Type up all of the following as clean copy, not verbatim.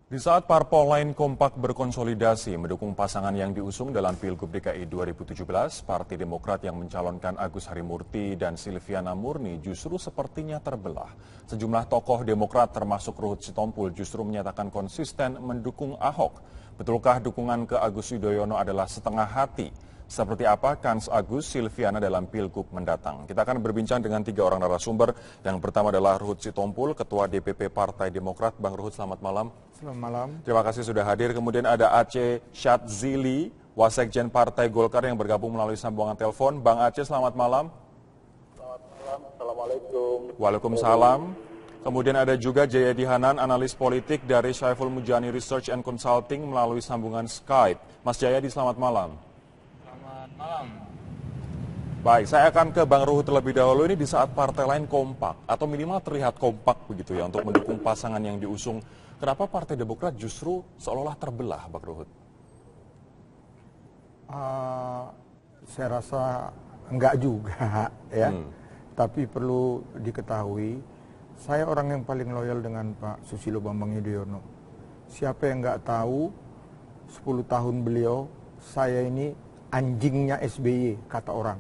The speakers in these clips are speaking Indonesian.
Di saat parpol lain kompak berkonsolidasi mendukung pasangan yang diusung dalam Pilgub DKI 2017, Partai Demokrat yang mencalonkan Agus Harimurti dan Silviana Murni justru sepertinya terbelah. Sejumlah tokoh Demokrat termasuk Ruhut Sitompul justru menyatakan konsisten mendukung Ahok. Betulkah dukungan ke Agus Yudhoyono adalah setengah hati? Seperti apa kans Agus Silviana dalam Pilgub mendatang? Kita akan berbincang dengan 3 orang narasumber. Yang pertama adalah Ruhut Sitompul, Ketua DPP Partai Demokrat. Bang Ruhut, selamat malam. Selamat malam. Terima kasih sudah hadir. Kemudian ada Aceh Syadzili, Wasekjen Partai Golkar yang bergabung melalui sambungan telepon. Bang Aceh, selamat malam. Selamat malam. Assalamualaikum. Waalaikumsalam. Kemudian ada juga Jayadi Hanan, analis politik dari Syaiful Mujani Research and Consulting melalui sambungan Skype. Mas Jayadi, selamat malam. Selamat malam. Baik, saya akan ke Bang Ruhut terlebih dahulu. Ini di saat partai lain kompak, atau minimal terlihat kompak begitu ya, untuk mendukung pasangan yang diusung. Kenapa Partai Demokrat justru seolah-olah terbelah, Bang Ruhut? Saya rasa enggak juga ya. Tapi perlu diketahui, saya orang yang paling loyal dengan Pak Susilo Bambang Yudhoyono. Siapa yang enggak tahu 10 tahun beliau, saya ini anjingnya SBY kata orang.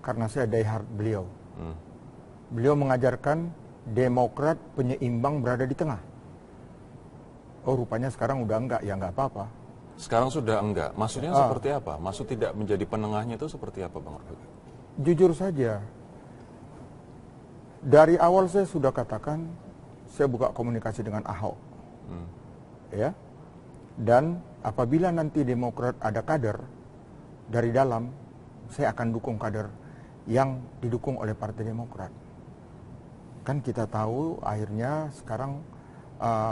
Karena saya diehard beliau. Beliau mengajarkan Demokrat penyeimbang berada di tengah. Oh, rupanya sekarang udah enggak, ya enggak apa-apa. Sekarang sudah enggak. Maksudnya seperti apa? Maksud tidak menjadi penengahnya itu seperti apa, Bang Ruhut? Jujur saja, dari awal saya sudah katakan, saya buka komunikasi dengan Ahok. Ya. Dan apabila nanti Demokrat ada kader dari dalam, saya akan dukung kader yang didukung oleh Partai Demokrat. Kan kita tahu akhirnya sekarang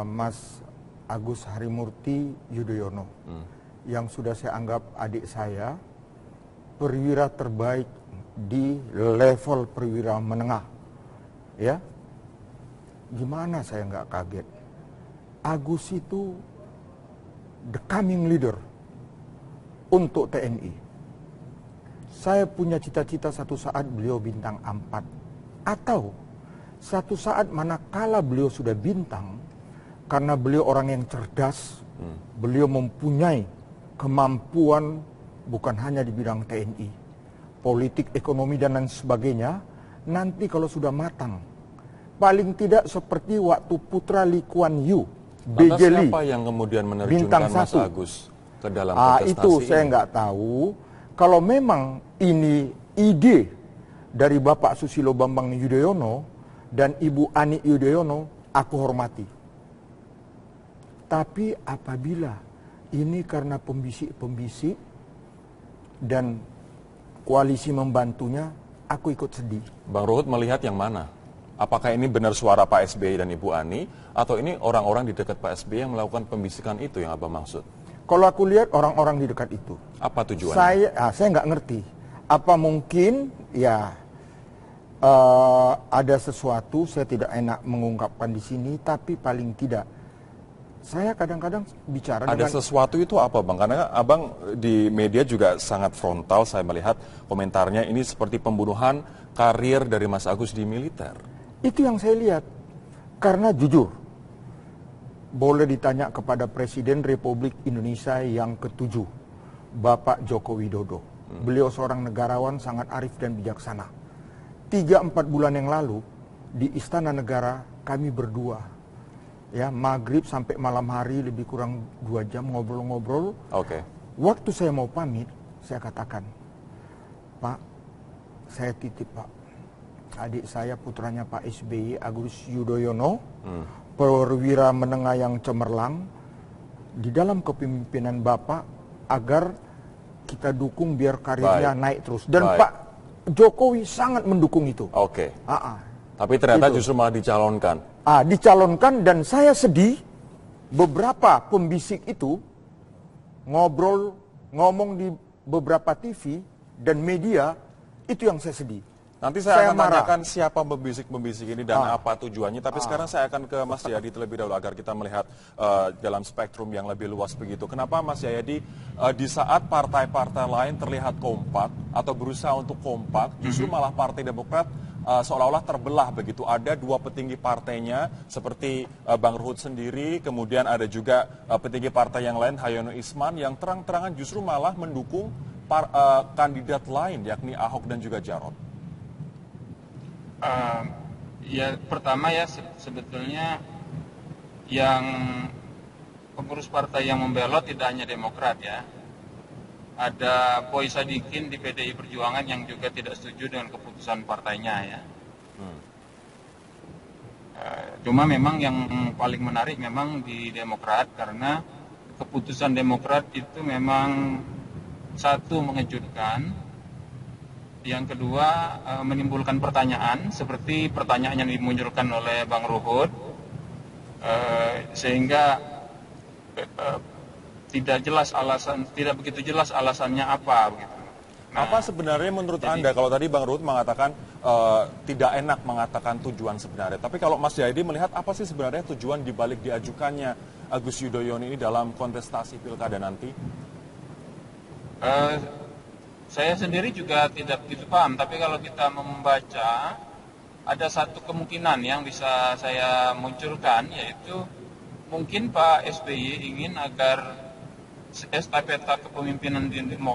Mas Agus Harimurti Yudhoyono yang sudah saya anggap adik saya, perwira terbaik di level perwira menengah, ya. Gimana saya nggak kaget? Agus itu the coming leader untuk TNI. Saya punya cita-cita satu saat beliau bintang 4, atau satu saat manakala beliau sudah bintang, karena beliau orang yang cerdas, beliau mempunyai kemampuan bukan hanya di bidang TNI, politik, ekonomi, dan lain sebagainya. Nanti kalau sudah matang, paling tidak seperti waktu putra Lee Kuan Yew, B.J. Lee, siapa yang kemudian menerjunkan Mas Agus ke dalam kontestasi itu saya nggak tahu. Kalau memang ini ide dari Bapak Susilo Bambang Yudhoyono dan Ibu Ani Yudhoyono, aku hormati. Tapi apabila ini karena pembisik-pembisik dan koalisi membantunya, aku ikut sedih. Bang Ruhut melihat yang mana? Apakah ini benar suara Pak SBY dan Ibu Ani, atau ini orang-orang di dekat Pak SBY yang melakukan pembisikan itu yang Abang maksud? Kalau aku lihat orang-orang di dekat itu. Apa tujuannya? Saya nggak ngerti. Apa mungkin ya ada sesuatu, saya tidak enak mengungkapkan di sini, tapi paling tidak saya kadang-kadang bicara ada dengan... sesuatu itu apa, Bang? Karena Abang di media juga sangat frontal, saya melihat komentarnya ini seperti pembunuhan karir dari Mas Agus di militer. Itu yang saya lihat. Karena jujur, boleh ditanya kepada Presiden Republik Indonesia yang ke-7, Bapak Joko Widodo. Beliau seorang negarawan sangat arif dan bijaksana. 3-4 bulan yang lalu, di Istana Negara, kami berdua, ya, maghrib sampai malam hari lebih kurang 2 jam ngobrol-ngobrol. Oke. Waktu saya mau pamit, saya katakan, Pak, saya titip Pak, adik saya putranya Pak SBY, Agus Yudhoyono, perwira menengah yang cemerlang, di dalam kepemimpinan Bapak, agar kita dukung biar karirnya naik terus. Dan Pak Jokowi sangat mendukung itu. Oke. Tapi ternyata Itu. justru malah dicalonkan. Dicalonkan, dan saya sedih beberapa pembisik itu ngomong di beberapa TV dan media, itu yang saya sedih. Nanti saya akan marah. tanyakan siapa pembisik-pembisik ini dan apa tujuannya. Tapi sekarang saya akan ke Mas Jayadi terlebih dahulu agar kita melihat dalam spektrum yang lebih luas begitu. Kenapa Mas Jayadi di saat partai-partai lain terlihat kompak atau berusaha untuk kompak, justru malah Partai Demokrat seolah-olah terbelah begitu. Ada dua petinggi partainya seperti Bang Ruhut sendiri, kemudian ada juga petinggi partai yang lain, Hayono Isman, yang terang-terangan justru malah mendukung kandidat lain yakni Ahok dan juga Jarot. Ya pertama ya sebetulnya yang pengurus partai yang membelot tidak hanya Demokrat ya. Ada Boy Sadikin di PDI Perjuangan yang juga tidak setuju dengan keputusan partainya ya. Cuma memang yang paling menarik memang di Demokrat karena keputusan Demokrat itu memang satu mengejutkan, yang kedua menimbulkan pertanyaan seperti pertanyaan yang dimunculkan oleh Bang Ruhut, sehingga tidak begitu jelas alasannya apa begitu. Nah, apa sebenarnya menurut Anda, kalau tadi Bang Ruhut mengatakan tidak enak mengatakan tujuan sebenarnya, tapi kalau Mas Jayadi melihat apa sih sebenarnya tujuan dibalik diajukannya Agus Yudhoyono ini dalam kontestasi pilkada nanti? Saya sendiri juga tidak begitu paham, tapi kalau kita membaca ada satu kemungkinan yang bisa saya munculkan, yaitu mungkin Pak SBY ingin agar estafeta kepemimpinan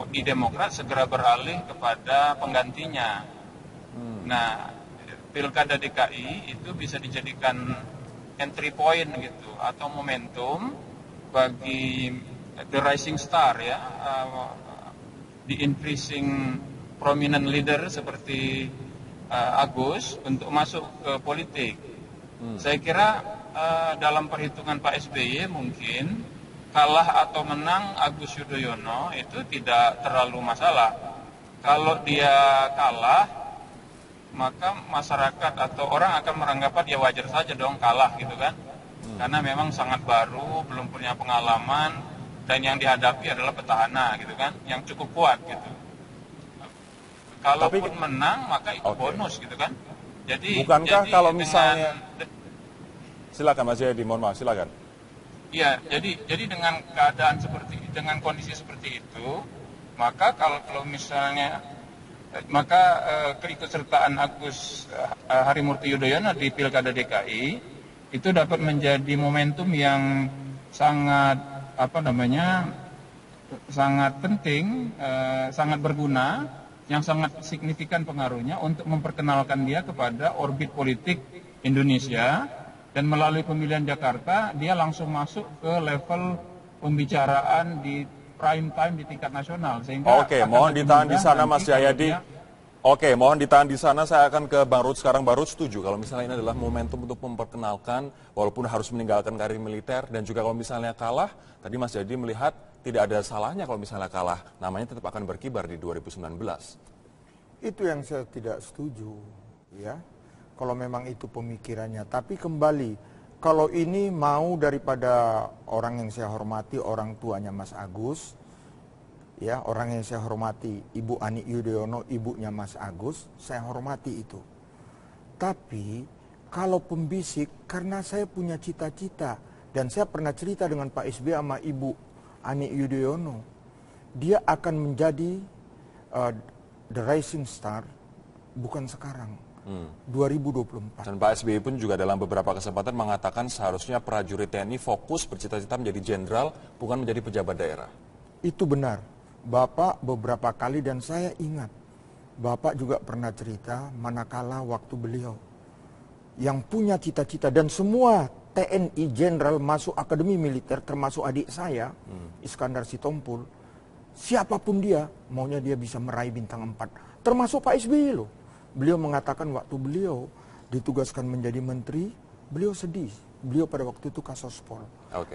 di Demokrat segera beralih kepada penggantinya. Nah, pilkada DKI itu bisa dijadikan entry point gitu atau momentum bagi the rising star ya, the increasing prominent leader seperti Agus untuk masuk ke politik. Saya kira dalam perhitungan Pak SBY mungkin kalah atau menang Agus Yudhoyono itu tidak terlalu masalah. Kalau dia kalah, maka masyarakat atau orang akan menganggap dia wajar saja dong kalah gitu kan. Karena memang sangat baru, belum punya pengalaman, dan yang dihadapi adalah petahana gitu kan, yang cukup kuat gitu. Kalaupun menang, maka itu bonus gitu kan. Bukankah kalau misalnya... Silakan Mas Jayadi, mohon maaf, silakan. Iya, jadi dengan keadaan dengan kondisi seperti itu, maka kalau misalnya keikutsertaan Agus Harimurti Yudhoyono di Pilkada DKI itu dapat menjadi momentum yang sangat sangat penting, sangat berguna, yang sangat signifikan pengaruhnya untuk memperkenalkan dia kepada orbit politik Indonesia. Dan melalui pemilihan Jakarta, dia langsung masuk ke level pembicaraan di prime time di tingkat nasional. Oke, mohon ditahan di sana Mas Jayadi. Oke, mohon ditahan di sana. Saya akan ke Bang Ruhut sekarang. Bang Ruhut setuju kalau misalnya ini adalah momentum untuk memperkenalkan, walaupun harus meninggalkan karir militer, dan juga kalau misalnya kalah, tadi Mas Jayadi melihat tidak ada salahnya kalau misalnya kalah, namanya tetap akan berkibar di 2019. Itu yang saya tidak setuju, ya. Kalau memang itu pemikirannya. Tapi kembali, kalau ini mau daripada orang yang saya hormati, orang tuanya Mas Agus, ya, orang yang saya hormati, Ibu Ani Yudhoyono, ibunya Mas Agus, saya hormati itu. Tapi kalau pembisik, karena saya punya cita-cita, dan saya pernah cerita dengan Pak SBY sama Ibu Ani Yudhoyono, dia akan menjadi the rising star, bukan sekarang. 2024. Dan Pak SBY pun juga dalam beberapa kesempatan mengatakan seharusnya prajurit TNI fokus bercita-cita menjadi jenderal, bukan menjadi pejabat daerah. Itu benar. Bapak beberapa kali, dan saya ingat, Bapak juga pernah cerita manakala waktu beliau yang punya cita-cita, dan semua TNI jenderal masuk akademi militer, termasuk adik saya, Iskandar Sitompul, siapapun dia, maunya dia bisa meraih bintang 4. Termasuk Pak SBY loh. Beliau mengatakan waktu beliau ditugaskan menjadi menteri, beliau sedih. Beliau pada waktu itu Kasospol.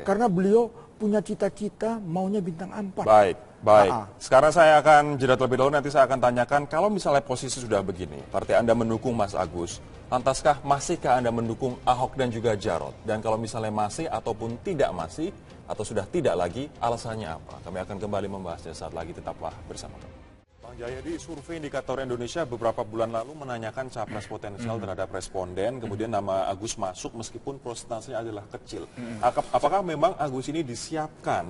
Karena beliau punya cita-cita maunya bintang 4. Baik. Sekarang saya akan jeda terlebih dahulu, nanti saya akan tanyakan, kalau misalnya posisi sudah begini, partai Anda mendukung Mas Agus, lantaskah masihkah Anda mendukung Ahok dan juga Jarot? Dan kalau misalnya masih ataupun tidak masih, atau sudah tidak lagi, alasannya apa? Kami akan kembali membahasnya saat lagi, tetaplah bersama kami. Bang Jayadi, survei Indikator Indonesia beberapa bulan lalu menanyakan capres potensial terhadap responden, kemudian nama Agus masuk meskipun prosentasenya adalah kecil. Apakah memang Agus ini disiapkan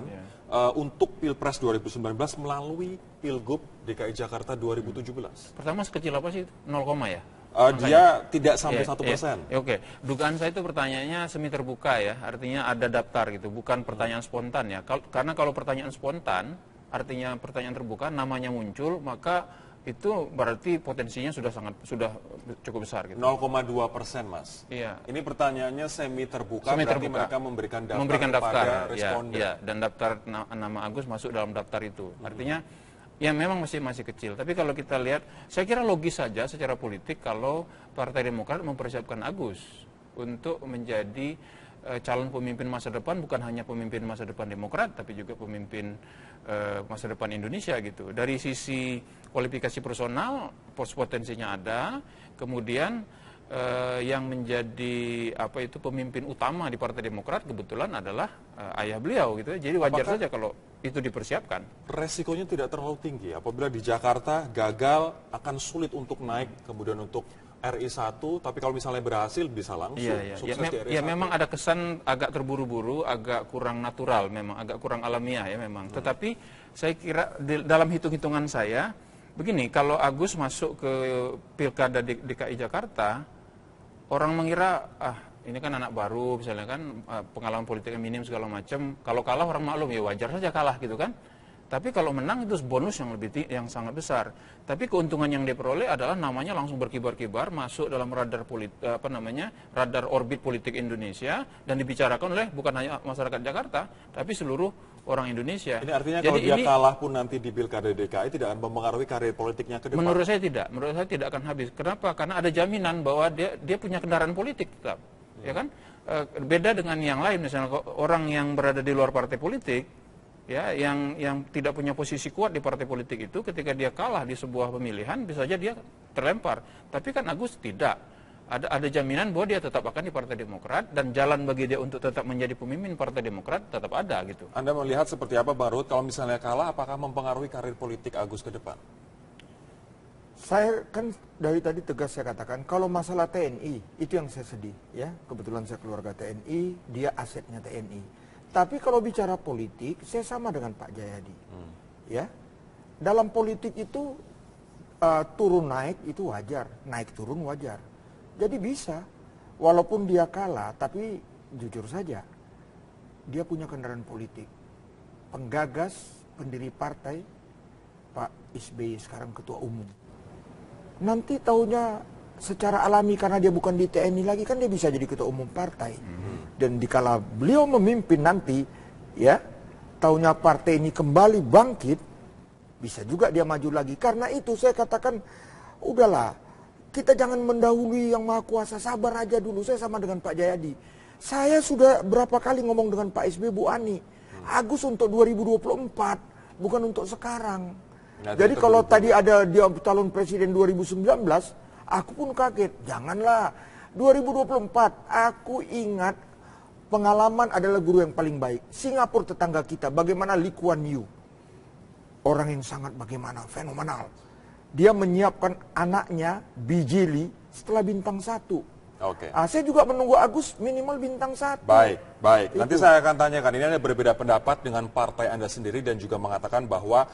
untuk Pilpres 2019 melalui Pilgub DKI Jakarta 2017? Pertama sekecil apa sih? 0, ya? Dia tidak sampai 1%. Oke, dugaan saya itu pertanyaannya semi terbuka ya, artinya ada daftar gitu, bukan pertanyaan spontan ya. Karena kalau pertanyaan spontan, artinya pertanyaan terbuka, namanya muncul, maka itu berarti potensinya sudah cukup besar gitu. 0,2%, Mas. Iya. Ini pertanyaannya semi terbuka, Semi berarti terbuka. mereka memberikan daftar daftar kepada responden. ya, dan daftar nama Agus masuk dalam daftar itu. Artinya ya memang masih kecil. Tapi kalau kita lihat, saya kira logis saja secara politik kalau Partai Demokrat mempersiapkan Agus untuk menjadi calon pemimpin masa depan, bukan hanya pemimpin masa depan Demokrat, tapi juga pemimpin masa depan Indonesia gitu. Dari sisi kualifikasi personal, potensinya ada. Kemudian yang menjadi pemimpin utama di Partai Demokrat kebetulan adalah ayah beliau gitu. Jadi wajar saja kalau itu dipersiapkan. Resikonya tidak terlalu tinggi. Apabila di Jakarta gagal, akan sulit untuk naik, kemudian untuk RI1, tapi kalau misalnya berhasil bisa langsung sukses di RI1. Ya memang ada kesan agak terburu-buru, agak kurang natural, memang agak kurang alamiah ya memang. Tetapi saya kira dalam hitung-hitungan saya, begini, kalau Agus masuk ke Pilkada DKI Jakarta, orang mengira, ini kan anak baru misalnya kan, pengalaman politiknya minim segala macam, kalau kalah orang maklum, ya wajar saja kalah gitu kan. Tapi kalau menang itu bonus yang sangat besar. Tapi keuntungan yang diperoleh adalah namanya langsung berkibar-kibar masuk dalam radar radar orbit politik Indonesia, dan dibicarakan oleh bukan hanya masyarakat Jakarta, tapi seluruh orang Indonesia. Ini artinya kalau dia kalah pun nanti di Pilkada DKI tidak akan mempengaruhi karir politiknya ke depan. Menurut saya tidak akan habis. Kenapa? Karena ada jaminan bahwa dia punya kendaraan politik tetap. Ya kan? Beda dengan yang lain, misalnya orang yang berada di luar partai politik, ya, yang tidak punya posisi kuat di partai politik itu, ketika dia kalah di sebuah pemilihan bisa saja dia terlempar. Tapi kan Agus tidak. Ada jaminan bahwa dia tetap akan di Partai Demokrat, dan jalan bagi dia untuk tetap menjadi pemimpin Partai Demokrat tetap ada gitu. Anda melihat seperti apa, Bang Ruhut, kalau misalnya kalah, apakah mempengaruhi karir politik Agus ke depan? Saya kan dari tadi tegas saya katakan, kalau masalah TNI itu yang saya sedih ya. Kebetulan saya keluarga TNI, dia asetnya TNI. Tapi kalau bicara politik, saya sama dengan Pak Jayadi. Ya, dalam politik itu turun naik itu wajar, naik turun wajar. Jadi bisa, walaupun dia kalah, tapi jujur saja, dia punya kendaraan politik. Penggagas, pendiri partai, Pak SBY sekarang ketua umum. Nanti taunya secara alami karena dia bukan di TNI lagi, kan dia bisa jadi ketua umum partai. Dan dikala beliau memimpin nanti, ya, taunya partai ini kembali bangkit, bisa juga dia maju lagi. Karena itu saya katakan, udahlah, kita jangan mendahului yang maha kuasa, sabar aja dulu. Saya sama dengan Pak Jayadi. Saya sudah berapa kali ngomong dengan Pak SBY, Bu Ani, Agus untuk 2024, bukan untuk sekarang. Nah, jadi kalau tadi ada dia calon presiden 2019, aku pun kaget. Janganlah, 2024, aku ingat pengalaman adalah guru yang paling baik. Singapura tetangga kita, bagaimana Lee Kuan Yew. Orang yang sangat bagaimana, fenomenal. Dia menyiapkan anaknya, BJ Lee, setelah bintang 1. Oke. Saya juga menunggu Agus minimal bintang 1. Baik. Nanti saya akan tanyakan, ini ada berbeda pendapat dengan partai Anda sendiri dan juga mengatakan bahwa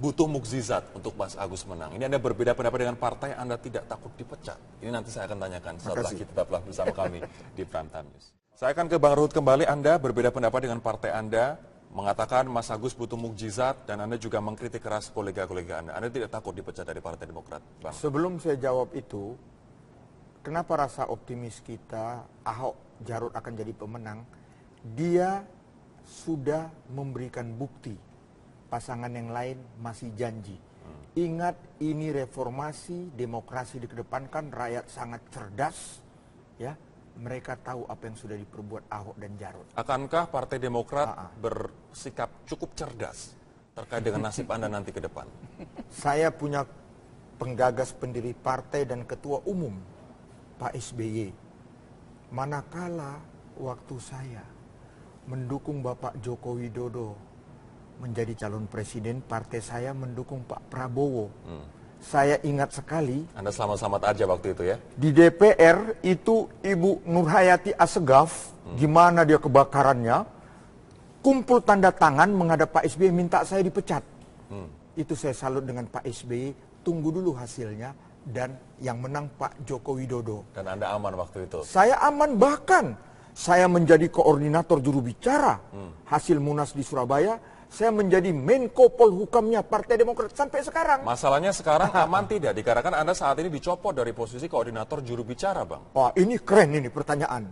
butuh mukjizat untuk Mas Agus menang. Ini Anda berbeda pendapat dengan partai Anda tidak takut dipecat. Ini nanti saya akan tanyakan setelah kita tetaplah bersama kami di Prime Time News. Saya akan ke Bang Ruhut kembali. Anda berbeda pendapat dengan partai Anda, mengatakan Mas Agus butuh mukjizat, dan Anda juga mengkritik keras kolega-kolega Anda. Anda tidak takut dipecat dari Partai Demokrat, Bang? Sebelum saya jawab itu, kenapa rasa optimis kita Ahok Jarot akan jadi pemenang? Dia sudah memberikan bukti. Pasangan yang lain masih janji. Ingat, ini reformasi, demokrasi dikedepankan, rakyat sangat cerdas, ya. Mereka tahu apa yang sudah diperbuat Ahok dan Jarot. Akankah Partai Demokrat bersikap cukup cerdas terkait dengan nasib Anda nanti ke depan? Saya punya penggagas pendiri partai dan ketua umum, Pak SBY. Manakala waktu saya mendukung Bapak Joko Widodo menjadi calon presiden, partai saya mendukung Pak Prabowo. Saya ingat sekali. Anda selamat-selamat aja waktu itu ya? Di DPR itu Ibu Nurhayati Assegaf, gimana dia kebakarannya, kumpul tanda tangan menghadap Pak SBY minta saya dipecat. Itu saya salut dengan Pak SBY, tunggu dulu hasilnya, dan yang menang Pak Joko Widodo. Dan Anda aman waktu itu? Saya aman, bahkan saya menjadi koordinator juru bicara hasil Munas di Surabaya. Saya menjadi Menko Polhukamnya Partai Demokrat sampai sekarang. Masalahnya sekarang aman tidak? Dikarenakan Anda saat ini dicopot dari posisi koordinator juru bicara, Bang. Wah, ini keren ini pertanyaan.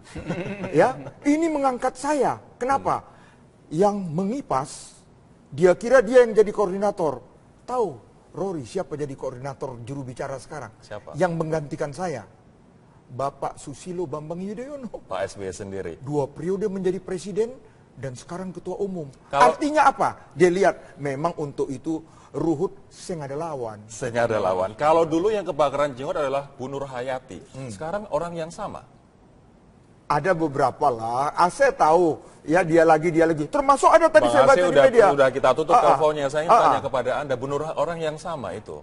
Ya, ini mengangkat saya. Kenapa? Yang mengipas, dia kira dia yang jadi koordinator. Tahu, Rory, siapa jadi koordinator juru bicara sekarang? Siapa? Yang menggantikan saya. Bapak Susilo Bambang Yudhoyono. Pak SBY sendiri. 2 periode menjadi presiden dan sekarang ketua umum. Kalau- Artinya apa? Dia lihat memang untuk itu Ruhut sing ada lawan. Sehingga ada lawan. Kalau dulu yang kebakaran jenggot adalah Bu Nur Hayati. Sekarang orang yang sama. Ada beberapa lah. Saya tahu ya dia lagi. Termasuk ada tadi Bang saya baca Aceh di media. udah kita tutup teleponnya. Saya ingin tanya ah. kepada Anda, Bu Nur orang yang sama itu.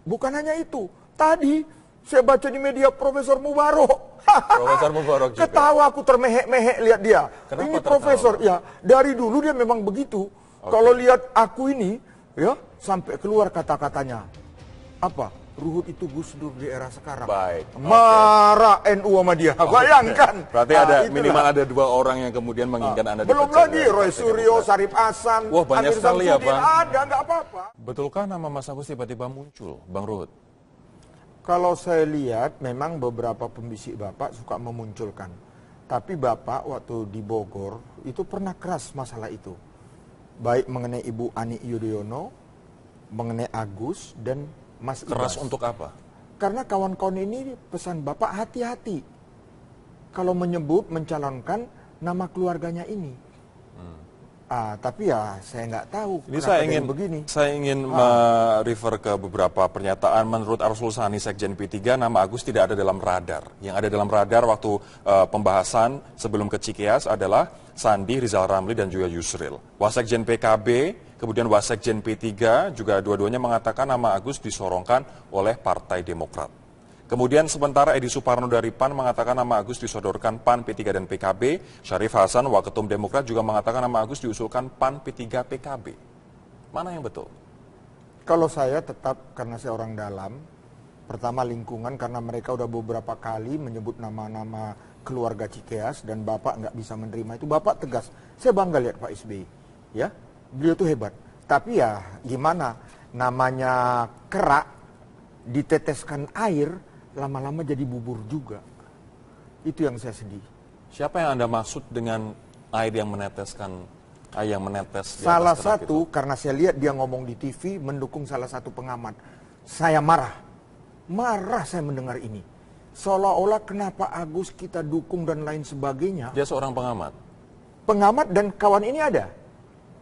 Bukan hanya itu. Tadi saya baca di media Profesor Mubarok. Profesor Mubarok juga. Ketawa aku termehek-mehek lihat dia. Kenapa Ini tertawa? profesor, ya dari dulu dia memang begitu. Kalau lihat aku ini, ya sampai keluar kata-katanya. Apa? Ruhut itu Gus Dur di era sekarang. Baik. Marah NU sama dia. Bayangkan. Berarti Nah, ada itulah. minimal ada 2 orang yang kemudian menginginkan Anda Belum dipecat lagi dari Roy Partai Suryo, Demokrat. Sarip Hasan, Wah, banyak Amir sekali ya, Samsudin. Bang. Ada, nggak apa-apa. Betulkah nama Mas Agus tiba-tiba muncul, Bang Ruhut? Kalau saya lihat memang beberapa pembisik Bapak suka memunculkan. Tapi Bapak waktu di Bogor itu pernah keras masalah itu. Baik mengenai Ibu Ani Yudhoyono, mengenai Agus dan Mas Keras Ibas. untuk apa? Karena kawan-kawan ini pesan Bapak hati-hati. Kalau menyebut, mencalonkan nama keluarganya ini. Tapi ya saya nggak tahu Ini kenapa saya dia ingin begini. refer ke beberapa pernyataan. Menurut Arsul Sani Sekjen P3, nama Agus tidak ada dalam radar. Yang ada dalam radar waktu pembahasan sebelum ke Cikeas adalah Sandi, Rizal Ramli dan juga Yusril. Wasekjen PKB, kemudian Wasekjen P3 juga dua-duanya mengatakan nama Agus disorongkan oleh Partai Demokrat. Kemudian sementara Edi Suparno dari PAN mengatakan nama Agus disodorkan PAN, P3 dan PKB. Syarif Hasan, Waketum Demokrat juga mengatakan nama Agus diusulkan PAN, P3, PKB. Mana yang betul? Kalau saya tetap karena saya orang dalam, pertama lingkungan karena mereka udah beberapa kali menyebut nama-nama keluarga Cikeas dan Bapak nggak bisa menerima itu. Bapak tegas. Saya bangga lihat Pak SBY. Ya, beliau tuh hebat. Tapi ya gimana? Namanya kerak diteteskan air lama-lama jadi bubur juga. Itu yang saya sedih. Siapa yang Anda maksud dengan air yang meneteskan, air yang menetes di atas Salah kerak satu itu? karena saya lihat dia ngomong di TV mendukung salah satu pengamat. Saya marah saya mendengar ini. Seolah-olah kenapa Agus kita dukung dan lain sebagainya. Dia seorang pengamat Pengamat dan kawan ini ada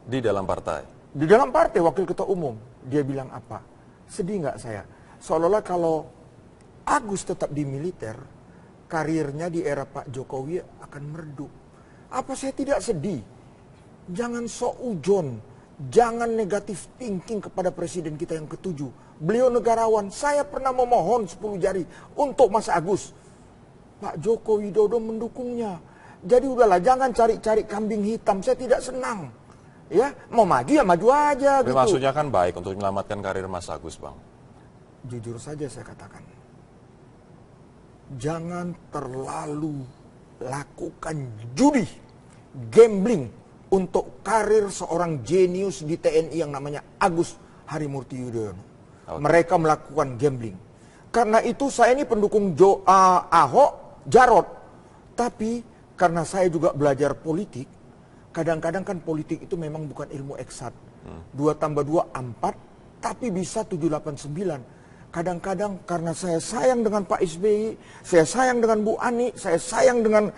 di dalam partai. di dalam partai wakil ketua umum. Dia bilang apa? Sedih nggak saya? Seolah-olah kalau Agus tetap di militer, karirnya di era Pak Jokowi akan meredup. Apa saya tidak sedih? Jangan sok ujon, jangan negatif thinking kepada presiden kita yang ketujuh. Beliau negarawan, saya pernah memohon 10 jari untuk Mas Agus. Pak Joko Widodo mendukungnya. Jadi udahlah, jangan cari-cari kambing hitam, saya tidak senang. Ya, mau maju ya maju aja Tapi gitu. maksudnya kan baik untuk menyelamatkan karir Mas Agus, Bang. Jujur saja saya katakan, jangan terlalu lakukan judi, gambling untuk karir seorang jenius di TNI yang namanya Agus Harimurti Yudhoyono. Mereka melakukan gambling. Karena itu saya ini pendukung Ahok, Jarot. Tapi karena saya juga belajar politik, kadang-kadang kan politik itu memang bukan ilmu eksat. 2 tambah 2, 4, tapi bisa 7, 8, 9. Kadang-kadang karena saya sayang dengan Pak SBY, saya sayang dengan Bu Ani, saya sayang dengan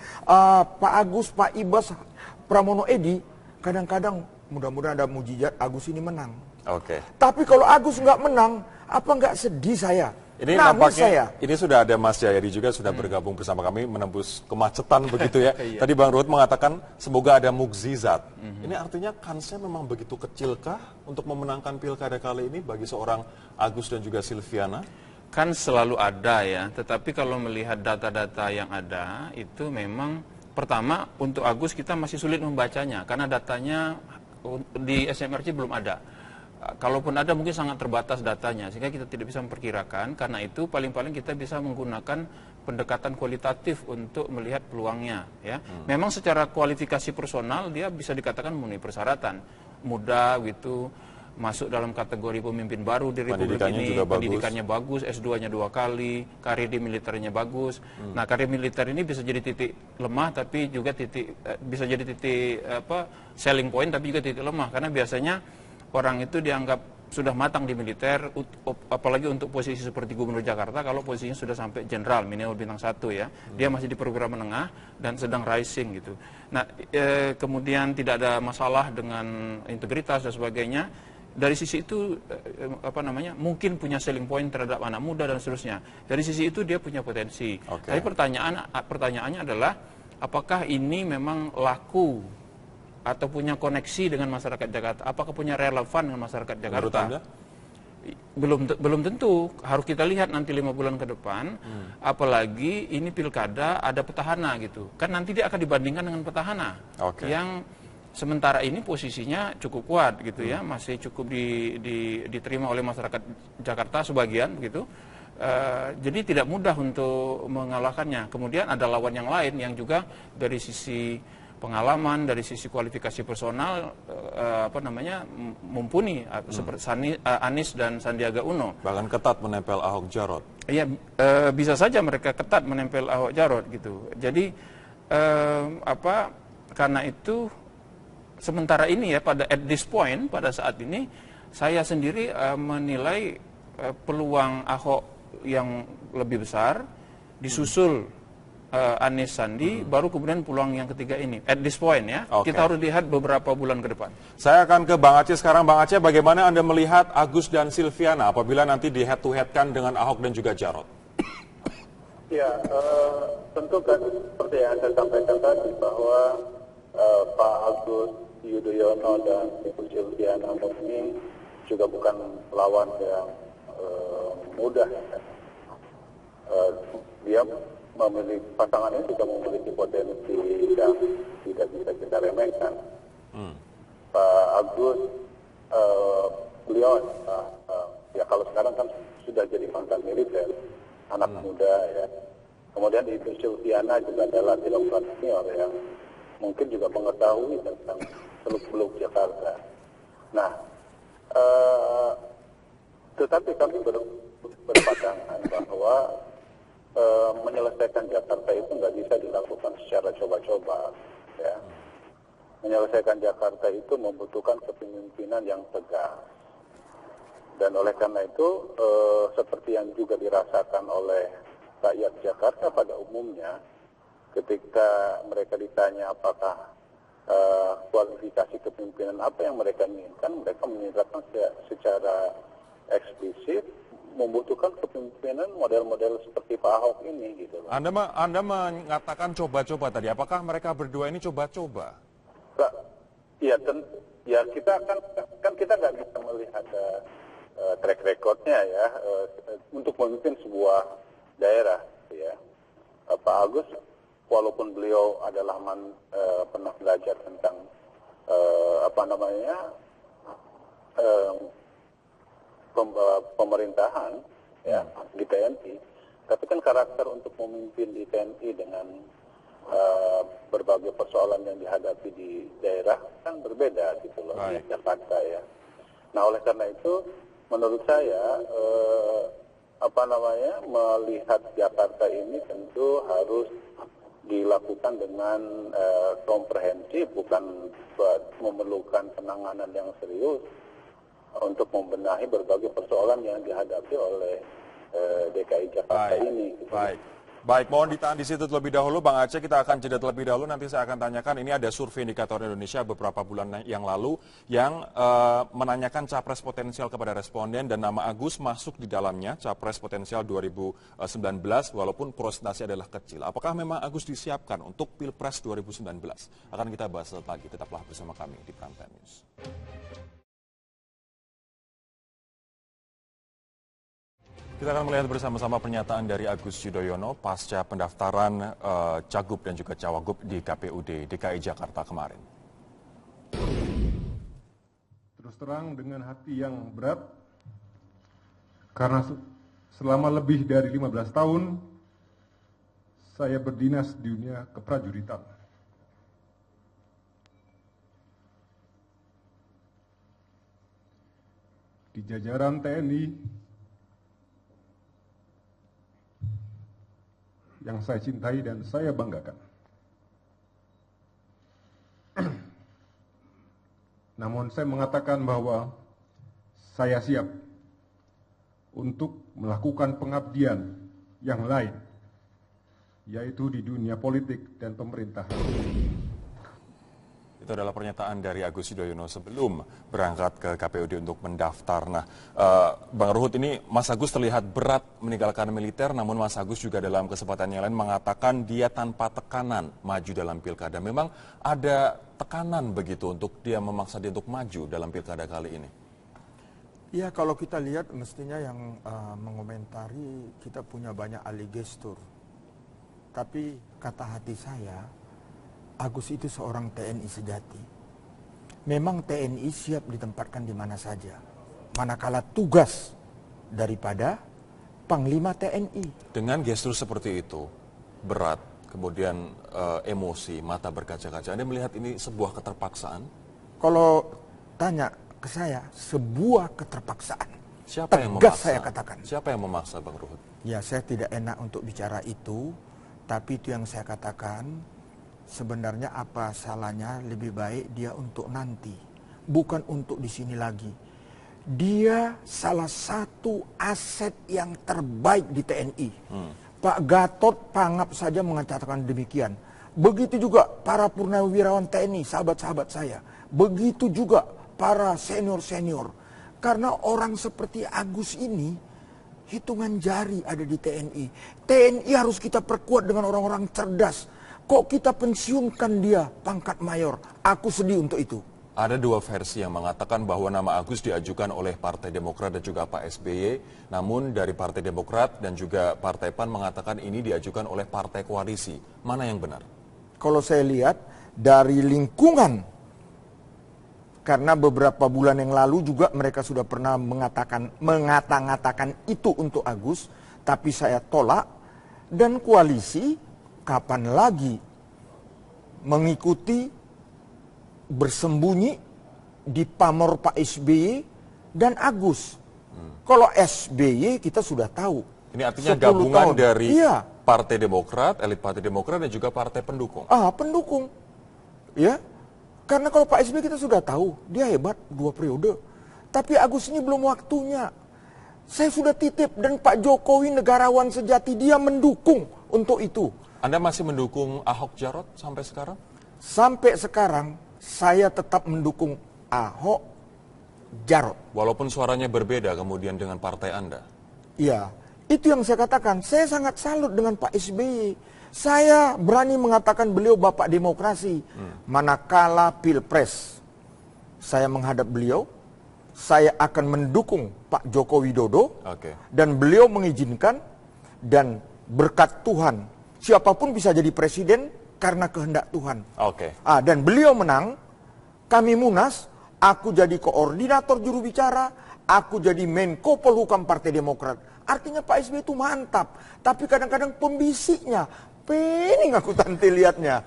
Pak Agus, Pak Ibas, Pramono Edi, kadang-kadang mudah-mudahan ada mujizat Agus ini menang. Oke. Tapi kalau Agus nggak menang, apa nggak sedih saya? Ini Nangis nampaknya, saya. ini sudah ada Mas Jayadi juga sudah bergabung bersama kami menembus kemacetan begitu ya. Tadi Bang Ruhut mengatakan semoga ada mukjizat. Ini artinya kansnya memang begitu kecilkah untuk memenangkan pilkada kali ini bagi seorang Agus dan juga Silviana? Kan selalu ada ya, tetapi kalau melihat data-data yang ada, itu memang pertama untuk Agus kita masih sulit membacanya, karena datanya di SMRC belum ada. kalaupun ada mungkin sangat terbatas datanya sehingga kita tidak bisa memperkirakan. Karena itu paling-paling kita bisa menggunakan pendekatan kualitatif untuk melihat peluangnya ya. Memang secara kualifikasi personal dia bisa dikatakan memenuhi persyaratan, muda gitu, masuk dalam kategori pemimpin baru di Republik ini, pendidikannya bagus, S2-nya 2 kali, karir di militernya bagus. Nah, karir militer ini bisa jadi titik lemah, tapi juga bisa jadi titik selling point, tapi juga titik lemah, karena biasanya orang itu dianggap sudah matang di militer, apalagi untuk posisi seperti Gubernur Jakarta, kalau posisinya sudah sampai jenderal, minimal bintang 1 ya, dia masih di perwira menengah dan sedang rising gitu. Nah, kemudian tidak ada masalah dengan integritas dan sebagainya. Dari sisi itu mungkin punya selling point terhadap anak muda dan seterusnya. Dari sisi itu dia punya potensi. Tapi pertanyaannya adalah apakah ini memang laku atau punya koneksi dengan masyarakat Jakarta? Apakah punya relevan dengan masyarakat Jakarta? Belum tentu. Harus kita lihat nanti 5 bulan ke depan. Apalagi ini pilkada ada petahana gitu. Kan nanti dia akan dibandingkan dengan petahana yang sementara ini posisinya cukup kuat gitu ya, masih cukup diterima oleh masyarakat Jakarta sebagian begitu. Jadi tidak mudah untuk mengalahkannya. Kemudian ada lawan yang lain yang juga dari sisi pengalaman, dari sisi kualifikasi personal mumpuni seperti Anies dan Sandiaga Uno. Bahkan ketat menempel Ahok Jarot. Iya, bisa saja mereka ketat menempel Ahok Jarot gitu. Jadi karena itu sementara ini ya at this point pada saat ini saya sendiri menilai peluang Ahok yang lebih besar disusul Anies Sandi, baru kemudian peluang yang ketiga ini at this point ya. Kita harus lihat beberapa bulan ke depan. Saya akan ke Bang Aceh sekarang. Bang Aceh, bagaimana Anda melihat Agus dan Silviana apabila nanti di head to head-kan dengan Ahok dan juga Jarot? Ya, tentu kan seperti yang Anda sampaikan tadi bahwa Pak Agus Yudhoyono dan Ibu Silviana Murni juga bukan lawan yang mudah. Dia memiliki pasangan ini juga memiliki potensi yang tidak bisa kita remehkan. Pak Agus, beliau ya kalau sekarang kan sudah jadi mantan militer, anak muda ya. Kemudian Ibu Silviana juga adalah birokrat senior yang mungkin juga mengetahui tentang seluk-beluk Jakarta. Nah, tetapi kami berpandangan bahwa menyelesaikan Jakarta itu nggak bisa dilakukan secara coba-coba. Ya. Menyelesaikan Jakarta itu membutuhkan kepemimpinan yang tegas. Dan oleh karena itu, seperti yang juga dirasakan oleh rakyat Jakarta pada umumnya, ketika mereka ditanya apakah kualifikasi kepemimpinan apa yang mereka inginkan, mereka menyatakan secara eksplisit membutuhkan kepemimpinan model-model seperti Pak Ahok ini gitu loh. Anda mengatakan coba-coba tadi, apakah mereka berdua ini coba-coba? Ya kita kan kita nggak bisa melihat track recordnya ya untuk memimpin sebuah daerah ya. Pak Agus walaupun beliau adalah pernah belajar tentang pemerintahan ya di TNI, tapi kan karakter untuk memimpin di TNI dengan berbagai persoalan yang dihadapi di daerah kan berbeda gitu loh di Jakarta ya. Nah oleh karena itu menurut saya melihat Jakarta ini tentu harus dilakukan dengan komprehensif, bukan memerlukan penanganan yang serius untuk membenahi berbagai persoalan yang dihadapi oleh DKI Jakarta ini. Gitu. Baik, mohon ditahan di situ terlebih dahulu, Bang Aceh. Kita akan jeda terlebih dahulu. Nanti saya akan tanyakan. Ini ada survei Indikator Indonesia beberapa bulan yang lalu yang menanyakan capres potensial kepada responden dan nama Agus masuk di dalamnya capres potensial 2019 walaupun prosentase adalah kecil. Apakah memang Agus disiapkan untuk Pilpres 2019? Akan kita bahas lagi. Tetaplah bersama kami di Prime Time News. Kita akan melihat bersama-sama pernyataan dari Agus Yudhoyono pasca pendaftaran Cagup dan juga Cawagup di KPUD DKI Jakarta kemarin. terus terang dengan hati yang berat, karena selama lebih dari 15 tahun saya berdinas di dunia keprajuritan. Di jajaran TNI yang saya cintai dan saya banggakan. Namun saya mengatakan bahwa saya siap untuk melakukan pengabdian yang lain, yaitu di dunia politik dan pemerintahan. Itu adalah pernyataan dari Agus Yudhoyono sebelum berangkat ke KPUD untuk mendaftar. Nah, Bang Ruhut, ini Mas Agus terlihat berat meninggalkan militer, namun Mas Agus juga dalam kesempatan yang lain mengatakan dia tanpa tekanan maju dalam pilkada. Memang ada tekanan begitu untuk dia memaksa dia untuk maju dalam pilkada kali ini? Ya, kalau kita lihat mestinya yang mengomentari kita punya banyak ahli gestur. Tapi kata hati saya, Agus itu seorang TNI sejati. Memang TNI siap ditempatkan di mana saja, manakala tugas daripada Panglima TNI. Dengan gestur seperti itu, berat, kemudian emosi, mata berkaca-kaca, Anda melihat ini sebuah keterpaksaan? Kalau tanya ke saya, sebuah keterpaksaan. Siapa yang Tegas memaksa? saya katakan. Siapa yang memaksa, Bang Ruhut? Ya, saya tidak enak untuk bicara itu, tapi itu yang saya katakan. Sebenarnya apa salahnya, lebih baik dia untuk nanti, bukan untuk di sini lagi. Dia salah satu aset yang terbaik di TNI. Pak Gatot Pangap saja mengatakan demikian. Begitu juga para purnawirawan TNI, sahabat-sahabat saya. Begitu juga para senior-senior. Karena orang seperti Agus ini, hitungan jari ada di TNI. TNI harus kita perkuat dengan orang-orang cerdas. Kok kita pensiunkan dia pangkat mayor? Aku sedih untuk itu. Ada dua versi yang mengatakan bahwa nama Agus diajukan oleh Partai Demokrat dan juga Pak SBY. Namun dari Partai Demokrat dan juga Partai PAN mengatakan ini diajukan oleh Partai Koalisi. Mana yang benar? Kalau saya lihat dari lingkungan, karena beberapa bulan yang lalu juga mereka sudah pernah mengata-ngatakan itu untuk Agus, tapi saya tolak. Dan koalisi kapan lagi mengikuti bersembunyi di pamor Pak SBY dan Agus. Kalau SBY kita sudah tahu. Ini artinya gabungan tahun. dari Iya. Partai Demokrat, elit Partai Demokrat dan juga partai pendukung. Pendukung. Ya. Karena kalau Pak SBY kita sudah tahu, dia hebat 2 periode. Tapi Agus ini belum waktunya. Saya sudah titip dan Pak Jokowi negarawan sejati, dia mendukung untuk itu. Anda masih mendukung Ahok Jarot sampai sekarang? Sampai sekarang saya tetap mendukung Ahok Jarot. Walaupun suaranya berbeda kemudian dengan partai Anda? Iya, itu yang saya katakan. Saya sangat salut dengan Pak SBY. Saya berani mengatakan beliau bapak demokrasi. Manakala Pilpres saya menghadap beliau, saya akan mendukung Pak Joko Widodo. Dan beliau mengizinkan, dan berkat Tuhan, siapapun bisa jadi presiden karena kehendak Tuhan. Dan beliau menang, kami Munas, aku jadi koordinator juru bicara, aku jadi Menko Polhukam Partai Demokrat. Artinya Pak SBY itu mantap, tapi kadang-kadang pembisiknya, pening aku nanti lihatnya.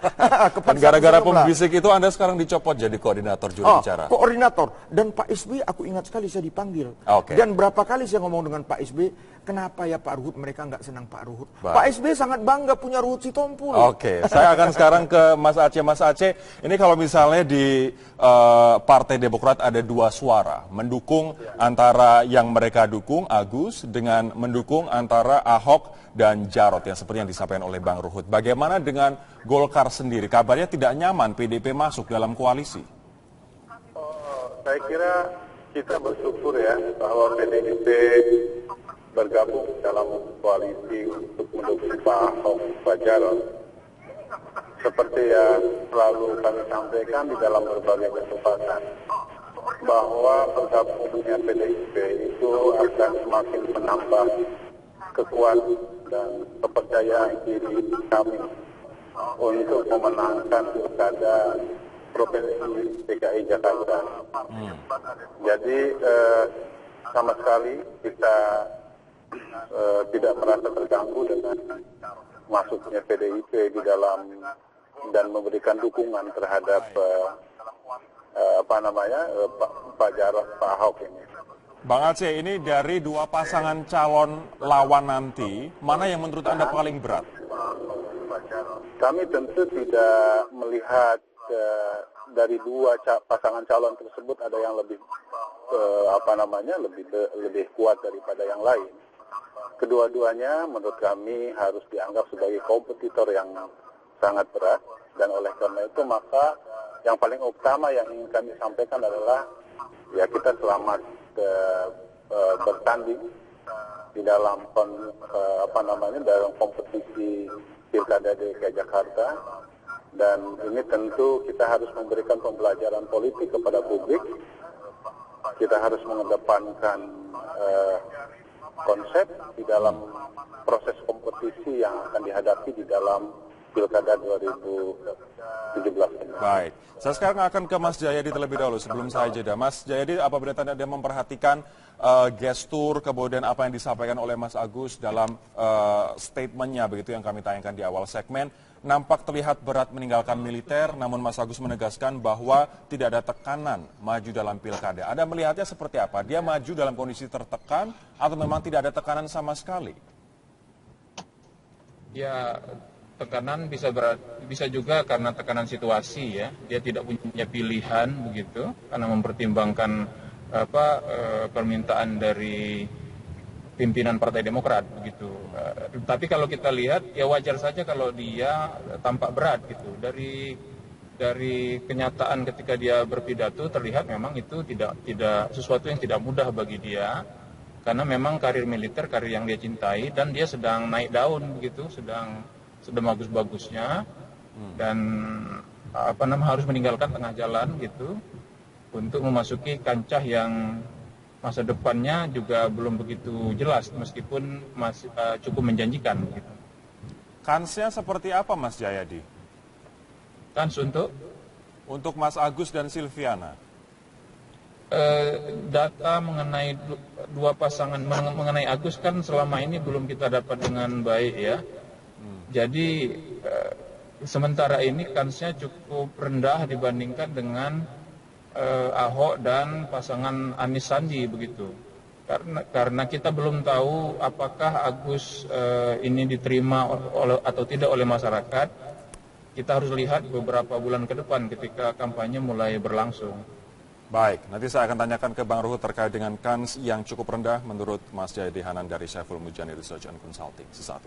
Gara-gara pembisik itu Anda sekarang dicopot jadi koordinator juru bicara? Koordinator. Dan Pak SBY aku ingat sekali saya dipanggil. Dan berapa kali saya ngomong dengan Pak SBY, kenapa ya Pak Ruhut, mereka nggak senang Pak Ruhut. Pak SBY sangat bangga punya Ruhut Sitompul. Saya akan sekarang ke Mas Aceh. Mas Aceh, ini kalau misalnya di Partai Demokrat ada 2 suara, mendukung antara yang mereka dukung, Agus, dengan mendukung antara Ahok dan Jarot yang seperti yang disampaikan oleh Bang Ruhut. Bagaimana dengan Golkar sendiri? Kabarnya tidak nyaman PDIP masuk dalam koalisi. Saya kira kita bersyukur ya bahwa PDIP bergabung dalam koalisi untuk mendukung Pak Ahok, Pak Jarot. Seperti yang selalu kami sampaikan di dalam berbagai kesempatan, bahwa bergabungnya PDIP itu akan semakin menambah kekuatan dan kepercayaan diri kami untuk memenangkan pilkada Provinsi DKI Jakarta. Jadi sama sekali kita tidak merasa terganggu dengan masuknya PDIP di dalam dan memberikan dukungan terhadap Pak Jarod, Pak Ahok ini. Bang Aceh, ini dari dua pasangan calon lawan nanti, mana yang menurut Anda paling berat? Kami tentu tidak melihat dari dua pasangan calon tersebut ada yang lebih lebih kuat daripada yang lain. Kedua-duanya menurut kami harus dianggap sebagai kompetitor yang sangat berat, dan oleh karena itu maka yang paling utama yang ingin kami sampaikan adalah ya kita selamat bertanding di dalam dalam kompetisi Pilkada DKI Jakarta, dan ini tentu kita harus memberikan pembelajaran politik kepada publik. Kita harus mengedepankan konsep di dalam proses kompetisi yang akan dihadapi di dalam Pilkada 2017 ini. Baik, saya sekarang akan ke Mas Jayadi terlebih dahulu sebelum saya jeda. Mas Jayadi, apabila Anda memperhatikan gestur kemudian apa yang disampaikan oleh Mas Agus dalam statementnya begitu yang kami tayangkan di awal segmen, nampak terlihat berat meninggalkan militer, namun Mas Agus menegaskan bahwa tidak ada tekanan maju dalam pilkada. Anda melihatnya seperti apa? Dia maju dalam kondisi tertekan atau memang tidak ada tekanan sama sekali? Ya, tekanan bisa juga karena tekanan situasi ya. Dia tidak punya pilihan begitu karena mempertimbangkan permintaan dari pimpinan Partai Demokrat begitu. Tapi kalau kita lihat ya wajar saja kalau dia tampak berat gitu. Dari kenyataan ketika dia berpidato terlihat memang itu tidak sesuatu yang tidak mudah bagi dia, karena memang karir militer, karir yang dia cintai, dan dia sedang naik daun begitu, sedang bagus-bagusnya, dan harus meninggalkan tengah jalan gitu untuk memasuki kancah yang masa depannya juga belum begitu jelas, meskipun masih cukup menjanjikan. Gitu. Kansnya seperti apa, Mas Jayadi? Kans untuk Mas Agus dan Silviana? Data mengenai dua pasangan, mengenai Agus kan selama ini belum kita dapat dengan baik ya. Jadi sementara ini kansnya cukup rendah dibandingkan dengan Ahok dan pasangan Anies Sandi begitu. Karena kita belum tahu apakah Agus ini diterima atau tidak oleh masyarakat. Kita harus lihat beberapa bulan ke depan ketika kampanye mulai berlangsung. Baik, nanti saya akan tanyakan ke Bang Ruhut terkait dengan kans yang cukup rendah menurut Mas Jayadi Hanan dari Saiful Mujani Research and Consulting. Sesaat